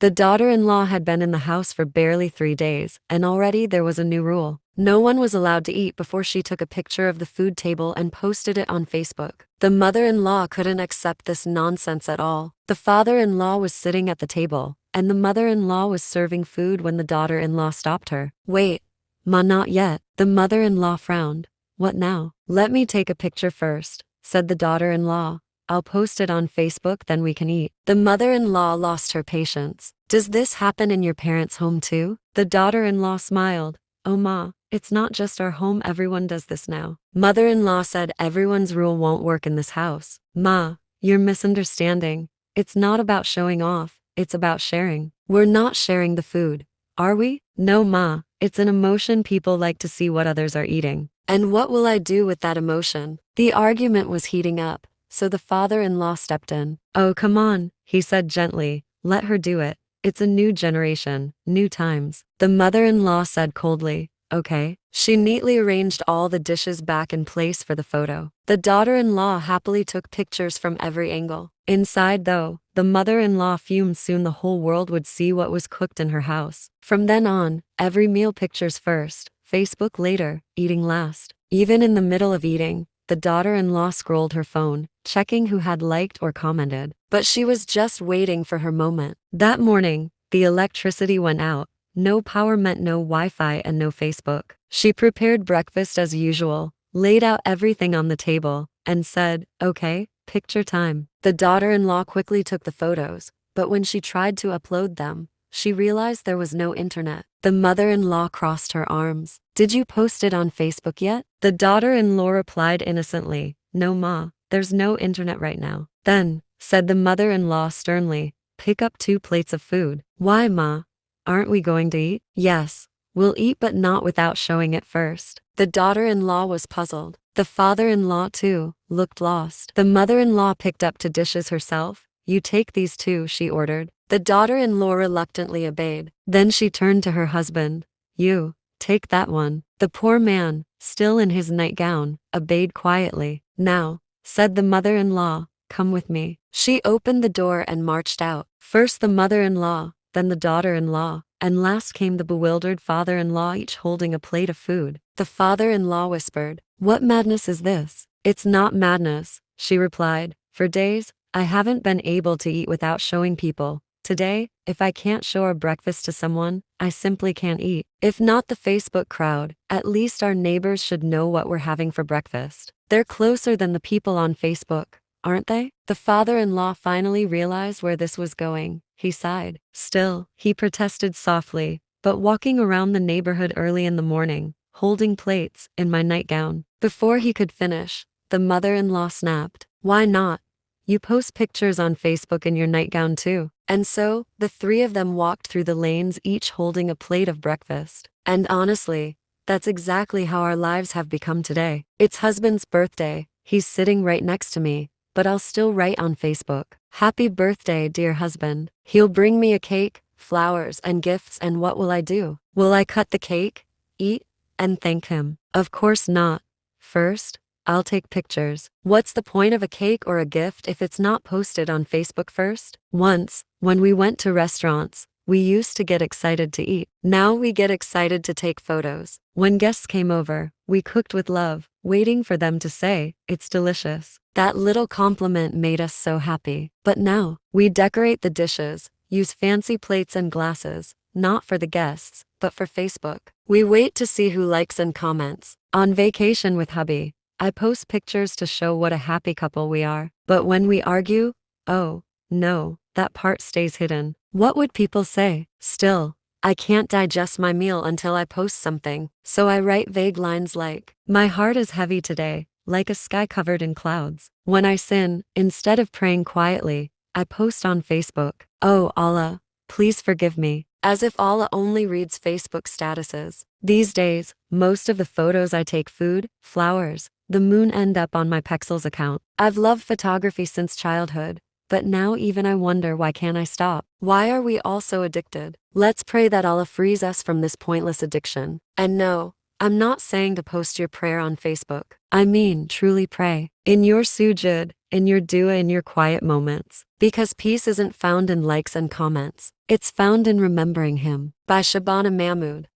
The daughter-in-law had been in the house for barely 3 days, and already there was a new rule. No one was allowed to eat before she took a picture of the food table and posted it on Facebook. The mother-in-law couldn't accept this nonsense at all. The father-in-law was sitting at the table, and the mother-in-law was serving food when the daughter-in-law stopped her. "Wait, ma, not yet." The mother-in-law frowned. "What now?" "Let me take a picture first," said the daughter-in-law. "I'll post it on Facebook, then we can eat." The mother-in-law lost her patience. "Does this happen in your parents' home too?" The daughter-in-law smiled. "Oh ma, it's not just our home, everyone does this now." Mother-in-law said, "Everyone's rule won't work in this house." "Ma, you're misunderstanding. It's not about showing off, it's about sharing." "We're not sharing the food, are we?" "No ma, it's an emotion, people like to see what others are eating." "And what will I do with that emotion?" The argument was heating up, so the father-in-law stepped in. "Oh come on," he said gently, "let her do it. It's a new generation, new times." The mother-in-law said coldly, "Okay." She neatly arranged all the dishes back in place for the photo. The daughter-in-law happily took pictures from every angle. Inside though, the mother-in-law fumed. Soon the whole world would see what was cooked in her house. From then on, every meal pictures first, Facebook later, eating last. Even in the middle of eating, the daughter-in-law scrolled her phone, checking who had liked or commented. But she was just waiting for her moment. That morning, the electricity went out. No power meant no Wi-Fi and no Facebook. She prepared breakfast as usual, laid out everything on the table, and said, "Okay, picture time." The daughter-in-law quickly took the photos, but when she tried to upload them, she realized there was no internet. The mother-in-law crossed her arms. "Did you post it on Facebook yet?" The daughter-in-law replied innocently, "No ma, there's no internet right now." "Then," said the mother-in-law sternly, "pick up 2 plates of food." "Why ma? Aren't we going to eat?" "Yes, we'll eat, but not without showing it first." The daughter-in-law was puzzled. The father-in-law too looked lost. The mother-in-law picked up 2 dishes herself. "You take these 2, she ordered. The daughter-in-law reluctantly obeyed. Then she turned to her husband. "You, take that one." The poor man, still in his nightgown, obeyed quietly. "Now," said the mother-in-law, "come with me." She opened the door and marched out. First the mother-in-law, then the daughter-in-law, and last came the bewildered father-in-law, each holding a plate of food. The father-in-law whispered, "What madness is this?" "It's not madness," she replied. "For days, I haven't been able to eat without showing people. Today, if I can't show our breakfast to someone, I simply can't eat. If not the Facebook crowd, at least our neighbors should know what we're having for breakfast. They're closer than the people on Facebook, aren't they?" The father-in-law finally realized where this was going. He sighed. Still, he protested softly, "But walking around the neighborhood early in the morning, holding plates, in my nightgown." Before he could finish, the mother-in-law snapped, "Why not? You post pictures on Facebook in your nightgown too." And so, the 3 of them walked through the lanes, each holding a plate of breakfast. And honestly, that's exactly how our lives have become today. It's husband's birthday, he's sitting right next to me, but I'll still write on Facebook, "Happy birthday, dear husband." He'll bring me a cake, flowers, and gifts, and what will I do? Will I cut the cake, eat, and thank him? Of course not. First, I'll take pictures. What's the point of a cake or a gift if it's not posted on Facebook first? Once, when we went to restaurants, we used to get excited to eat. Now we get excited to take photos. When guests came over, we cooked with love, waiting for them to say, "It's delicious." That little compliment made us so happy. But now, we decorate the dishes, use fancy plates and glasses, not for the guests, but for Facebook. We wait to see who likes and comments. On vacation with hubby, I post pictures to show what a happy couple we are. But when we argue, oh, no, that part stays hidden. What would people say? Still, I can't digest my meal until I post something, so I write vague lines like, "My heart is heavy today, like a sky covered in clouds." When I sin, instead of praying quietly, I post on Facebook, "Oh Allah, please forgive me," as if Allah only reads Facebook statuses. These days, most of the photos I take, food, flowers, the moon, end up on my Pexels account. I've loved photography since childhood, but now even I wonder, why can't I stop? Why are we all so addicted? Let's pray that Allah frees us from this pointless addiction. And no, I'm not saying to post your prayer on Facebook. I mean, truly pray. In your sujud, in your dua, in your quiet moments. Because peace isn't found in likes and comments. It's found in remembering him. By Shabana Mahmood.